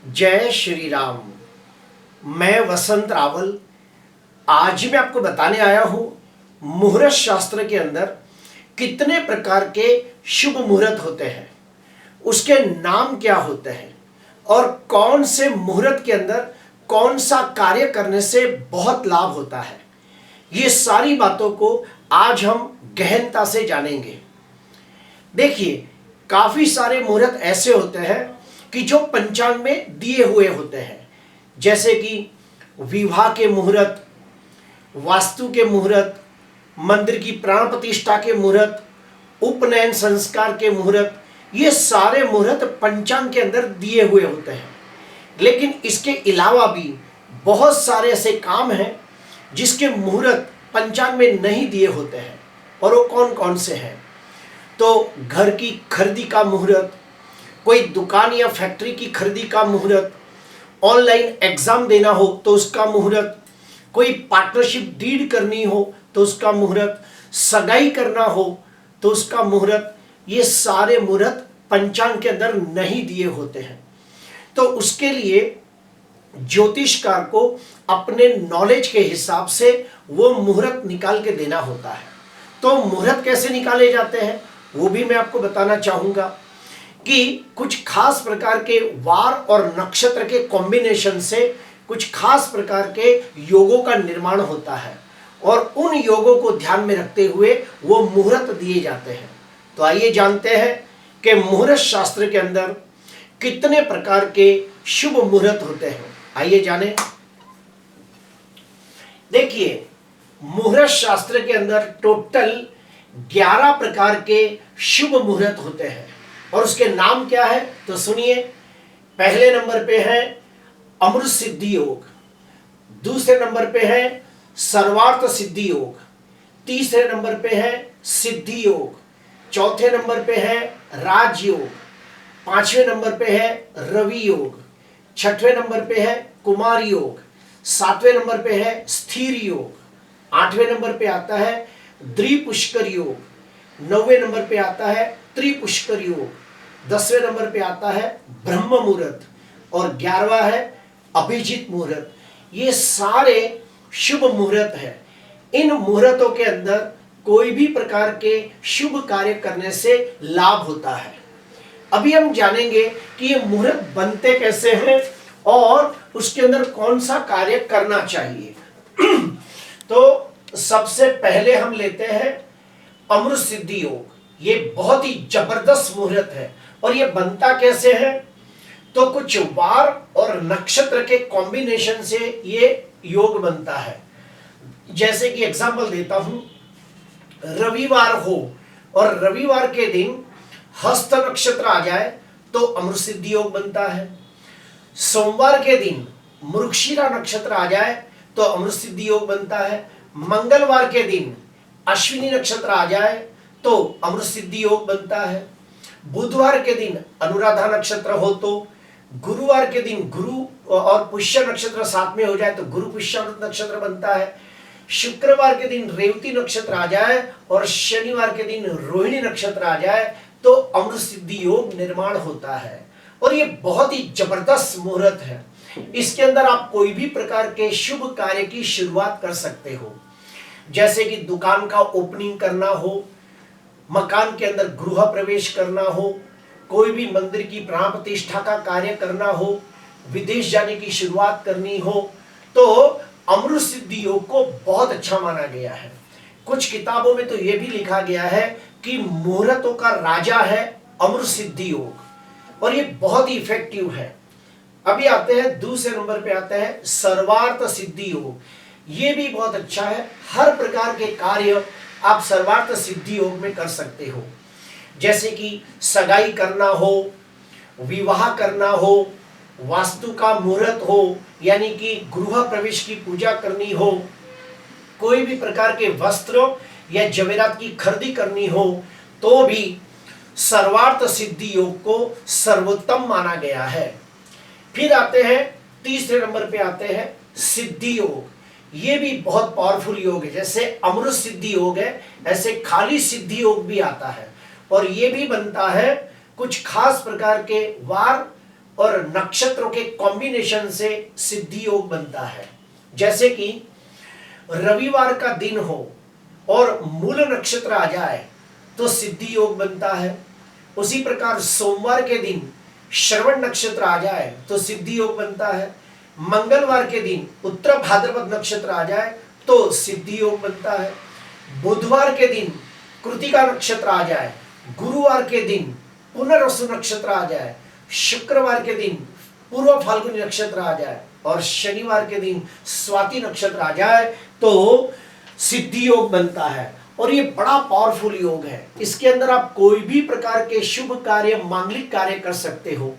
जय श्री राम। मैं वसंत रावल आज मैं आपको बताने आया हूं मुहूर्त शास्त्र के अंदर कितने प्रकार के शुभ मुहूर्त होते हैं, उसके नाम क्या होते हैं और कौन से मुहूर्त के अंदर कौन सा कार्य करने से बहुत लाभ होता है। ये सारी बातों को आज हम गहनता से जानेंगे। देखिए, काफी सारे मुहूर्त ऐसे होते हैं कि जो पंचांग में दिए हुए होते हैं, जैसे कि विवाह के मुहूर्त, वास्तु के मुहूर्त, मंदिर की प्राण प्रतिष्ठा के मुहूर्त, उपनयन संस्कार के मुहूर्त, ये सारे मुहूर्त पंचांग के अंदर दिए हुए होते हैं। लेकिन इसके अलावा भी बहुत सारे ऐसे काम हैं जिसके मुहूर्त पंचांग में नहीं दिए होते हैं, और वो कौन कौन से हैं। तो घर की खरीदी का मुहूर्त, कोई दुकान या फैक्ट्री की खरीदी का मुहूर्त, ऑनलाइन एग्जाम देना हो तो उसका मुहूर्त, कोई पार्टनरशिप डीड करनी हो तो उसका मुहूर्त, सगाई करना हो तो उसका मुहूर्त, ये सारे मुहूर्त पंचांग के अंदर नहीं दिए होते हैं। तो उसके लिए ज्योतिषकार को अपने नॉलेज के हिसाब से वो मुहूर्त निकाल के देना होता है। तो मुहूर्त कैसे निकाले जाते हैं वो भी मैं आपको बताना चाहूंगा कि कुछ खास प्रकार के वार और नक्षत्र के कॉम्बिनेशन से कुछ खास प्रकार के योगों का निर्माण होता है, और उन योगों को ध्यान में रखते हुए वो मुहूर्त दिए जाते हैं। तो आइए जानते हैं कि मुहूर्त शास्त्र के अंदर कितने प्रकार के शुभ मुहूर्त होते हैं। आइए जानें। देखिए, मुहूर्त शास्त्र के अंदर टोटल 11 प्रकार के शुभ मुहूर्त होते हैं, और उसके नाम क्या है तो सुनिए। पहले नंबर पे है अमृत सिद्धि योग, दूसरे नंबर पे है सर्वार्थ सिद्धि योग, तीसरे नंबर पे है सिद्धि योग, चौथे नंबर पे है राजयोग, पांचवें नंबर पे है रवि योग, छठवें नंबर पे है कुमार योग, सातवें नंबर पे है स्थिर योग, आठवें नंबर पे आता है द्विपुष्कर योग, नौवें नंबर पे आता है त्रिपुष्कर योग, 10वें नंबर पे आता है ब्रह्म मुहूर्त, और 11वां है अभिजीत मुहूर्त। ये सारे शुभ मुहूर्त हैं। इन मुहूर्तों के अंदर कोई भी प्रकार के शुभ कार्य करने से लाभ होता है। अभी हम जानेंगे कि ये मुहूर्त बनते कैसे हैं और उसके अंदर कौन सा कार्य करना चाहिए। तो सबसे पहले हम लेते हैं अमृत सिद्धि योग। ये बहुत ही जबरदस्त मुहूर्त है, और ये बनता कैसे है तो कुछ वार और नक्षत्र के कॉम्बिनेशन से ये योग बनता है। जैसे कि एग्जांपल देता हूं, रविवार हो और रविवार के दिन हस्त नक्षत्र आ जाए तो अमृत सिद्धि योग बनता है। सोमवार के दिन मृगशिरा नक्षत्र आ जाए तो अमृत सिद्धि योग बनता है। मंगलवार के दिन अश्विनी नक्षत्र आ जाए तो अमृत सिद्धि योग बनता है। बुधवार के दिन अनुराधा नक्षत्र हो तो, गुरुवार के दिन गुरु और पुष्य नक्षत्र साथ में हो जाए तो गुरु पुष्यामृत नक्षत्र बनता है। शुक्रवार के दिन रेवती नक्षत्र आ जाए और शनिवार के दिन रोहिणी नक्षत्र आ जाए तो अमृत सिद्धि योग निर्माण होता है। और ये बहुत ही जबरदस्त मुहूर्त है। इसके अंदर आप कोई भी प्रकार के शुभ कार्य की शुरुआत कर सकते हो, जैसे कि दुकान का ओपनिंग करना हो, मकान के अंदर गृह प्रवेश करना हो, कोई भी मंदिर की प्राण प्रतिष्ठा का कार्य करना हो, विदेश जाने की शुरुआत करनी हो, तो अमृत सिद्धि योग को बहुत अच्छा माना गया है। कुछ किताबों में तो यह भी लिखा गया है कि मुहूर्तों का राजा है अमृत सिद्धि योग, और ये बहुत ही इफेक्टिव है। अभी आते हैं दूसरे नंबर पे आता है सर्वार्थ सिद्धि योग। ये भी बहुत अच्छा है। हर प्रकार के कार्य आप सर्वार्थ सिद्धि योग में कर सकते हो, जैसे कि सगाई करना हो, विवाह करना हो, वास्तु का मुहूर्त हो यानी कि गृह प्रवेश की पूजा करनी हो, कोई भी प्रकार के वस्त्र या जवेरात की खरीदी करनी हो, तो भी सर्वार्थ सिद्धि योग को सर्वोत्तम माना गया है। फिर आते हैं तीसरे नंबर पे आते हैं सिद्धि योग। ये भी बहुत पावरफुल योग है। जैसे अमृत सिद्धि योग है, ऐसे खाली सिद्धि योग भी आता है, और ये भी बनता है कुछ खास प्रकार के वार और नक्षत्रों के कॉम्बिनेशन से सिद्धि योग बनता है। जैसे कि रविवार का दिन हो और मूल नक्षत्र आ जाए तो सिद्धि योग बनता है। उसी प्रकार सोमवार के दिन श्रवण नक्षत्र आ जाए तो सिद्धि योग बनता है। मंगलवार के दिन उत्तर भाद्रपद नक्षत्र आ जाए तो सिद्धि योग बनता है। बुधवार के दिन कृतिका नक्षत्र आ जाए, गुरुवार के दिन पुनर्वसु नक्षत्र आ जाए, शुक्रवार के दिन पूर्व फाल्गुनी नक्षत्र आ जाए और शनिवार के दिन स्वाति नक्षत्र आ जाए तो सिद्धि योग बनता है। और ये बड़ा पावरफुल योग है। इसके अंदर आप कोई भी प्रकार के शुभ कार्य, मांगलिक कार्य कर सकते हो,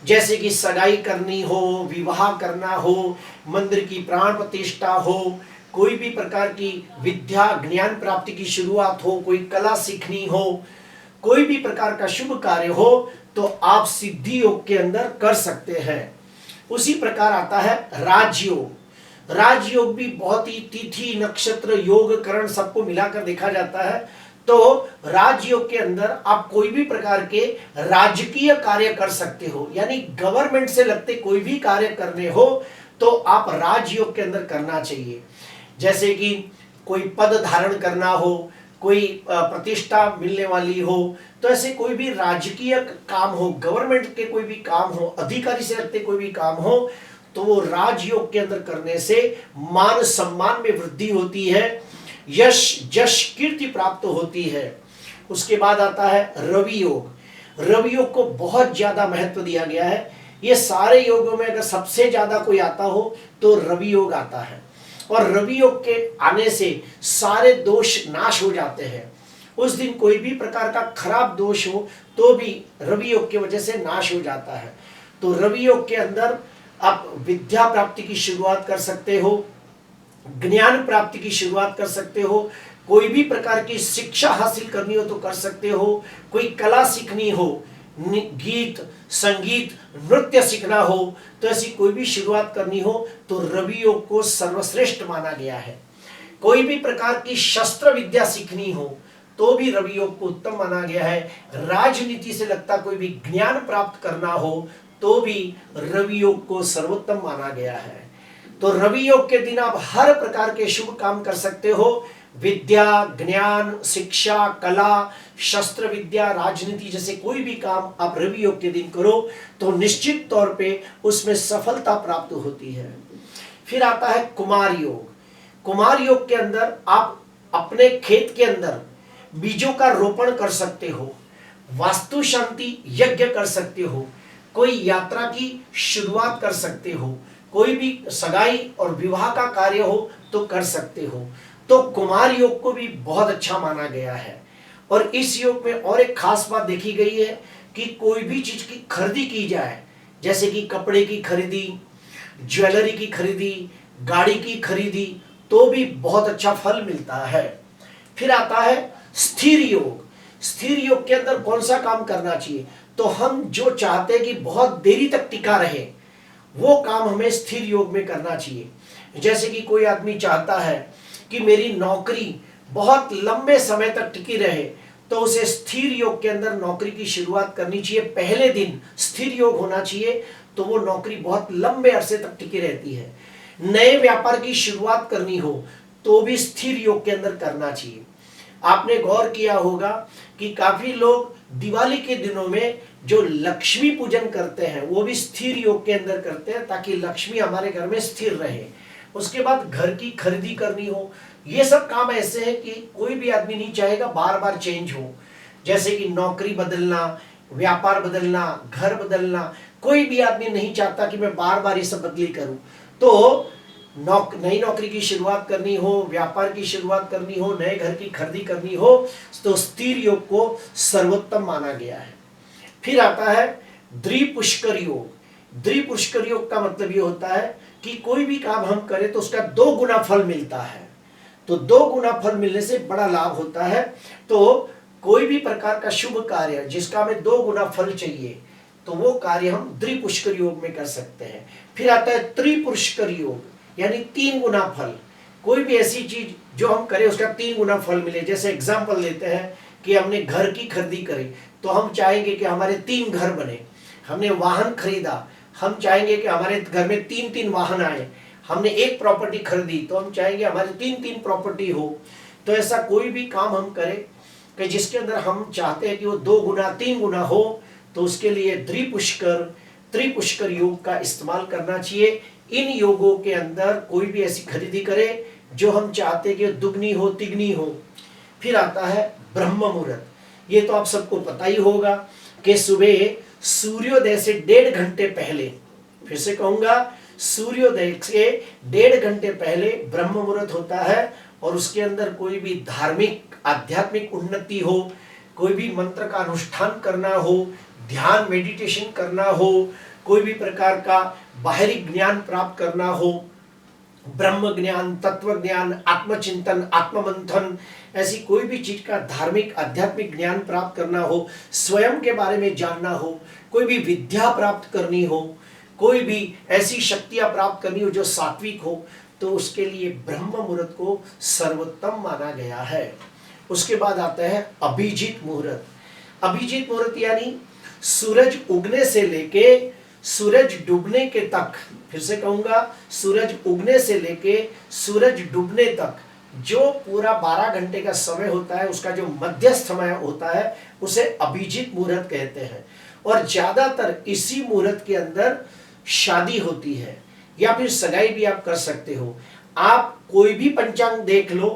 जैसे कि सगाई करनी हो, विवाह करना हो, मंदिर की प्राण प्रतिष्ठा हो, कोई भी प्रकार की विद्या ज्ञान प्राप्ति की शुरुआत हो, कोई कला सीखनी हो, कोई भी प्रकार का शुभ कार्य हो तो आप सिद्धि योग के अंदर कर सकते हैं। उसी प्रकार आता है राजयोग। राजयोग भी बहुत ही तिथि नक्षत्र योग करण सबको मिलाकर देखा जाता है। तो राजयोग के अंदर आप कोई भी प्रकार के राजकीय कार्य कर सकते हो, यानी गवर्नमेंट से लगते कोई भी कार्य करने हो तो आप राजयोग के अंदर करना चाहिए। जैसे कि कोई पद धारण करना हो, कोई प्रतिष्ठा मिलने वाली हो, तो ऐसे कोई भी राजकीय काम हो, गवर्नमेंट के कोई भी काम हो, अधिकारी से लगते कोई भी काम हो तो वो राजयोग के अंदर करने से मान सम्मान में वृद्धि होती है, यश जश कीर्ति प्राप्त होती है। उसके बाद आता है रवि योग। रवि योग को बहुत ज्यादा महत्व दिया गया है। ये सारे योगों में अगर सबसे ज्यादा कोई आता हो तो रवि योग आता है और रवि योग के आने से सारे दोष नाश हो जाते हैं। उस दिन कोई भी प्रकार का खराब दोष हो तो भी रवि योग की वजह से नाश हो जाता है। तो रवि योग के अंदर आप विद्या प्राप्ति की शुरुआत कर सकते हो, ज्ञान प्राप्ति की शुरुआत कर सकते हो, कोई भी प्रकार की शिक्षा हासिल करनी हो तो कर सकते हो, कोई कला सीखनी हो, गीत संगीत नृत्य सीखना हो तो ऐसी कोई भी शुरुआत करनी हो तो रवि योग को सर्वश्रेष्ठ माना गया है। कोई भी प्रकार की शस्त्र विद्या सीखनी हो तो भी रवि योग को उत्तम माना गया है। राजनीति से लगता कोई भी ज्ञान प्राप्त करना हो तो भी रवि योग को सर्वोत्तम माना गया है। तो रवि योग के दिन आप हर प्रकार के शुभ काम कर सकते हो। विद्या ज्ञान शिक्षा कला शस्त्र विद्या राजनीति जैसे कोई भी काम आप रवि योग के दिन करो तो निश्चित तौर पे उसमें सफलता प्राप्त होती है। फिर आता है कुमार योग। कुमार योग के अंदर आप अपने खेत के अंदर बीजों का रोपण कर सकते हो, वास्तु शांति यज्ञ कर सकते हो, कोई यात्रा की शुरुआत कर सकते हो, कोई भी सगाई और विवाह का कार्य हो तो कर सकते हो। तो कुमार योग को भी बहुत अच्छा माना गया है। और इस योग में और एक खास बात देखी गई है कि कोई भी चीज की खरीदी की जाए, जैसे कि कपड़े की खरीदी, ज्वेलरी की खरीदी, गाड़ी की खरीदी, तो भी बहुत अच्छा फल मिलता है। फिर आता है स्थिर योग। स्थिर योग के अंदर कौन सा काम करना चाहिए, तो हम जो चाहते हैं कि बहुत देरी तक टिका रहे वो काम हमें स्थिर योग में करना चाहिए। जैसे कि कोई आदमी चाहता है कि मेरी नौकरी बहुत लंबे समय तक टिकी रहे तो उसे स्थिर योग के अंदर नौकरी की शुरुआत करनी चाहिए। पहले दिन स्थिर योग होना चाहिए तो वो नौकरी बहुत लंबे अरसे तक टिकी रहती है। नए व्यापार की शुरुआत करनी हो तो भी स्थिर योग के अंदर करना चाहिए। आपने गौर किया होगा कि काफी लोग दिवाली के दिनों में जो लक्ष्मी पूजन करते हैं वो भी स्थिर योग के अंदर करते हैं ताकि लक्ष्मी हमारे घर में स्थिर रहे। उसके बाद घर की खरीदी करनी हो, ये सब काम ऐसे हैं कि कोई भी आदमी नहीं चाहेगा बार बार चेंज हो, जैसे कि नौकरी बदलना, व्यापार बदलना, घर बदलना, कोई भी आदमी नहीं चाहता कि मैं बार बार ये सब बदली करूं। तो नई नौकरी की शुरुआत करनी हो, व्यापार की शुरुआत करनी हो, नए घर की खरीदी करनी हो तो स्थिर योग को सर्वोत्तम माना गया है। फिर आता है द्विपुष्कर योग। द्विपुष्कर योग का मतलब ये होता है कि कोई भी काम हम करें तो उसका 2 गुना फल मिलता है। तो 2 गुना फल मिलने से बड़ा लाभ होता है। तो कोई भी प्रकार का शुभ कार्य जिसका हमें 2 गुना फल चाहिए तो वो कार्य हम द्विपुष्कर योग में कर सकते हैं। फिर आता है त्रिपुष्कर योग, यानी 3 गुना फल। कोई भी ऐसी चीज जो हम करें उसका 3 गुना फल मिले। जैसे एग्जांपल लेते हैं कि हमने घर की खरीदी करी तो हम चाहेंगे कि हमारे 3 घर बने। हमने वाहन खरीदा, हम चाहेंगे कि हमारे घर में 3-3 वाहन आए। हमने एक प्रॉपर्टी खरीदी तो हम चाहेंगे हमारे 3-3 प्रॉपर्टी हो। तो ऐसा कोई भी काम हम करें कि जिसके अंदर हम चाहते हैं कि वो 2 गुना 3 गुना हो, तो उसके लिए त्रिपुष्कर योग का इस्तेमाल करना चाहिए। इन योगों के अंदर कोई भी ऐसी खरीदी करे जो हम चाहते हैं कि दुगनी हो तिगनी हो। फिर आता है ब्रह्म मुहूर्त। ये तो आप सबको पता ही होगा कि सुबह सूर्योदय से 1.5 घंटे पहले, फिर से कहूंगा, सूर्योदय से 1.5 घंटे पहले ब्रह्म मुहूर्त होता है। और उसके अंदर कोई भी धार्मिक आध्यात्मिक उन्नति हो, कोई भी मंत्र का अनुष्ठान करना हो, ध्यान मेडिटेशन करना हो, कोई भी प्रकार का बाहरी ज्ञान प्राप्त करना हो, ब्रह्म ज्ञान, तत्व ज्ञान, आत्मचिंतन, आत्ममंथन, ऐसी कोई भी चीज का धार्मिक आध्यात्मिक ज्ञान प्राप्त करना हो, स्वयं के बारे में जानना हो, कोई भी विद्या प्राप्त करनी हो, कोई भी ऐसी शक्तियां प्राप्त करनी हो जो सात्विक हो, तो उसके लिए ब्रह्म मुहूर्त को सर्वोत्तम माना गया है। उसके बाद आता है अभिजीत मुहूर्त। अभिजीत मुहूर्त यानी सूरज उगने से लेके सूरज डूबने के तक, फिर से कहूंगा, सूरज उगने से लेके सूरज डूबने तक जो पूरा 12 घंटे का समय होता है, उसका जो मध्यस्थ समय होता है उसे अभिजीत मुहूर्त कहते हैं। और ज्यादातर इसी मुहूर्त के अंदर शादी होती है या फिर सगाई भी आप कर सकते हो। आप कोई भी पंचांग देख लो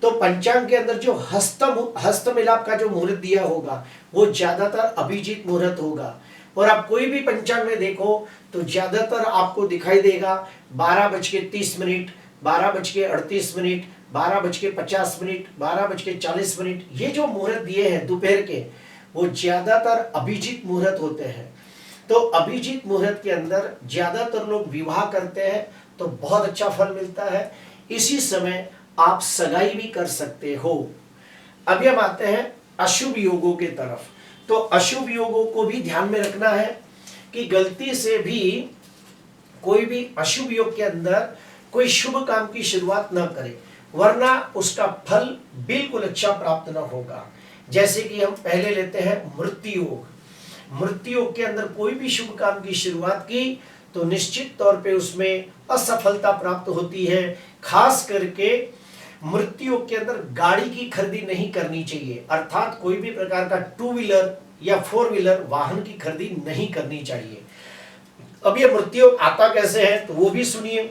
तो पंचांग के अंदर जो हस्त मिलाप का जो मुहूर्त दिया होगा वो ज्यादातर अभिजीत मुहूर्त होगा। और आप कोई भी पंचांग में देखो तो ज्यादातर आपको दिखाई देगा 12:30, 12:38, 12:50, 12:40, ये जो मुहूर्त दिए हैं दोपहर के, वो ज्यादातर अभिजीत मुहूर्त होते हैं। तो अभिजीत मुहूर्त के अंदर ज्यादातर लोग विवाह करते हैं तो बहुत अच्छा फल मिलता है। इसी समय आप सगाई भी कर सकते हो। अभी हम आते हैं अशुभ योगों के तरफ। तो अशुभ योगों को भी ध्यान में रखना है कि गलती से भी कोई भी अशुभ योग के अंदर कोई शुभ काम की शुरुआत न करे, वरना उसका फल बिल्कुल अच्छा प्राप्त न होगा। जैसे कि हम पहले लेते हैं मृत्यु योग। मृत्यु योग के अंदर कोई भी शुभ काम की शुरुआत की तो निश्चित तौर पे उसमें असफलता प्राप्त होती है। खास करके मृत्यु योग के अंदर गाड़ी की खरीदी नहीं करनी चाहिए, अर्थात कोई भी प्रकार का 2 व्हीलर या 4 व्हीलर वाहन की खरीदी नहीं करनी चाहिए। अब ये मृत्यु योग आता कैसे है तो वो भी सुनिए।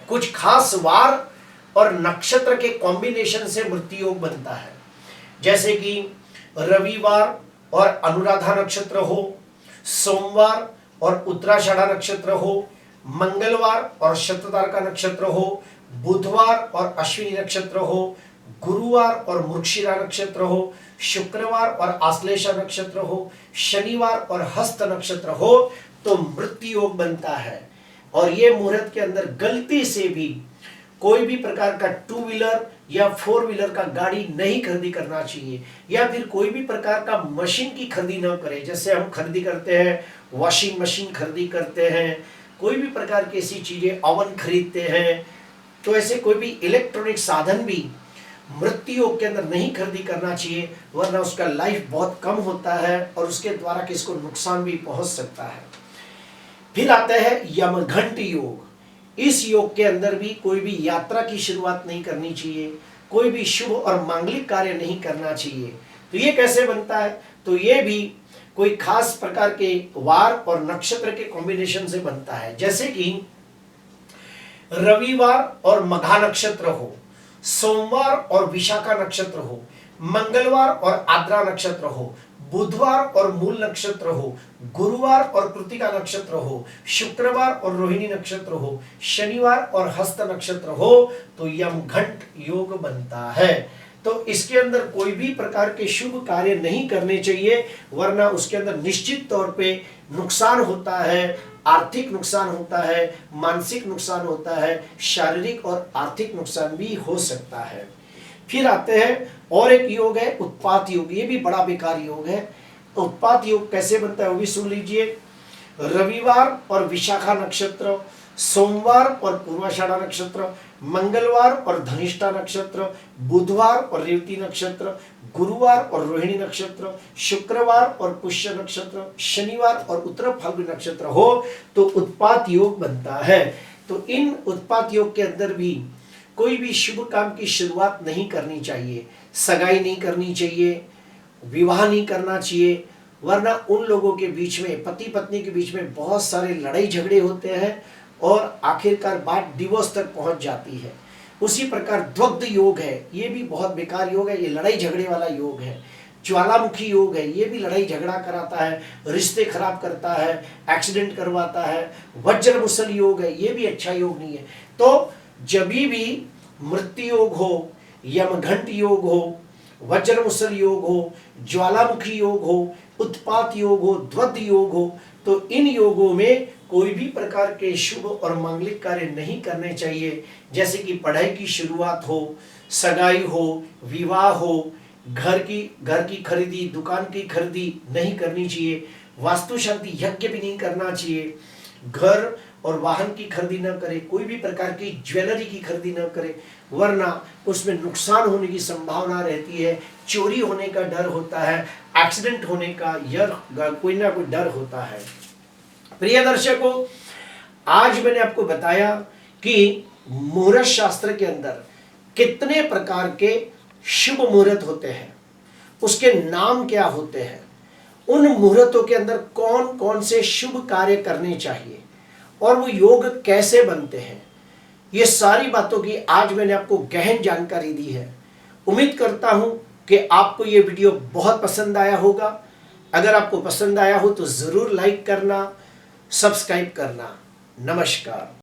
कुछ खास वार और नक्षत्र के कॉम्बिनेशन से मृत्यु योग बनता है। जैसे कि रविवार और अनुराधा नक्षत्र हो, सोमवार और उत्तराषाढ़ा नक्षत्र हो, मंगलवार और शततारका नक्षत्र हो, बुधवार और अश्विनी नक्षत्र हो, गुरुवार और मृगशिरा नक्षत्र हो, शुक्रवार और आश्लेषा नक्षत्र हो, शनिवार और हस्त नक्षत्र हो, तो मृत्यु योग बनता है। और ये मुहूर्त के अंदर गलती से भी कोई भी प्रकार का 2 व्हीलर या 4 व्हीलर का गाड़ी नहीं खरीदी करना चाहिए, या फिर कोई भी प्रकार का मशीन की खरीदी न करें। जैसे हम खरीदी करते हैं, वॉशिंग मशीन खरीदी करते हैं, कोई भी प्रकार की ऐसी चीजें, ओवन खरीदते हैं, तो ऐसे कोई भी इलेक्ट्रॉनिक साधन भी मृत्यु योग के अंदर नहीं खरीदी करना चाहिए, वरना उसका लाइफ बहुत कम होता है और उसके द्वारा किसको नुकसान भी पहुंच सकता है। फिर आता है यमघंट योग। इस योग के अंदर भी कोई भी यात्रा की शुरुआत नहीं करनी चाहिए, कोई भी शुभ और मांगलिक कार्य नहीं करना चाहिए। तो ये कैसे बनता है तो ये भी कोई खास प्रकार के वार और नक्षत्र के कॉम्बिनेशन से बनता है। जैसे कि रविवार और मघा नक्षत्र हो, सोमवार और विशाखा नक्षत्र हो, मंगलवार और आद्रा नक्षत्र हो, बुधवार और मूल नक्षत्र हो, गुरुवार और कृतिका नक्षत्र हो, शुक्रवार और रोहिणी नक्षत्र हो, शनिवार और हस्त नक्षत्र हो, तो यमघंट योग बनता है। तो इसके अंदर कोई भी प्रकार के शुभ कार्य नहीं करने चाहिए, वरना उसके अंदर निश्चित तौर पे नुकसान होता है, आर्थिक नुकसान होता है, मानसिक नुकसान होता है, शारीरिक और आर्थिक नुकसान भी हो सकता है। फिर आते हैं और एक योग है उत्पात योग। ये भी बड़ा बेकार योग है। उत्पात योग कैसे बनता है वो भी सुन लीजिए। रविवार और विशाखा नक्षत्र, सोमवार और पूर्वाषाढ़ा नक्षत्र, मंगलवार और धनिष्ठा नक्षत्र, बुधवार और रेवती नक्षत्र, गुरुवार और रोहिणी नक्षत्र, शुक्रवार और पुष्य नक्षत्र, शनिवार और उत्तर फाल्गुनी नक्षत्र हो तो उत्पात योग बनता है। तो इन उत्पात योग के अंदर भी कोई भी शुभ काम की शुरुआत नहीं करनी चाहिए, सगाई नहीं करनी चाहिए, विवाह नहीं करना चाहिए, वरना उन लोगों के बीच में, पति पत्नी के बीच में बहुत सारे लड़ाई झगड़े होते हैं और आखिरकार बात डिवोर्स तक पहुंच जाती है। उसी प्रकार द्वग्ध योग है, ये भी बहुत बेकार योग है, ये लड़ाई झगड़े वाला योग है। ज्वालामुखी योग है, ये भी लड़ाई झगड़ा कराता है, रिश्ते खराब करता है, एक्सीडेंट करवाता है। वज्र मुसल योग है, ये भी अच्छा योग नहीं है। तो जब भी मृत्यु योग हो, यमघंट योग हो, वज्र मुसल योग हो, ज्वालामुखी योग हो, उत्पात योग हो, द्वंद योग हो, तो इन योगों में कोई भी प्रकार के शुभ और मांगलिक कार्य नहीं करने चाहिए। जैसे कि पढ़ाई की शुरुआत हो, सगाई हो, विवाह हो, घर की खरीदी, दुकान की खरीदी नहीं करनी चाहिए, वास्तु शांति यज्ञ भी नहीं करना चाहिए, घर और वाहन की खरीदी न करे, कोई भी प्रकार की ज्वेलरी की खरीदी न करे, वरना उसमें नुकसान होने की संभावना रहती है, चोरी होने का डर होता है, एक्सीडेंट होने का कोई ना कोई डर होता है। प्रिय दर्शकों, आज मैंने आपको बताया कि मुहूर्त शास्त्र के अंदर कितने प्रकार के शुभ मुहूर्त होते हैं, उसके नाम क्या होते हैं, उन मुहूर्तों के अंदर कौन कौन से शुभ कार्य करने चाहिए और वो योग कैसे बनते हैं, ये सारी बातों की आज मैंने आपको गहन जानकारी दी है। उम्मीद करता हूं कि आपको ये वीडियो बहुत पसंद आया होगा। अगर आपको पसंद आया हो तो जरूर लाइक करना, सब्सक्राइब करना। नमस्कार।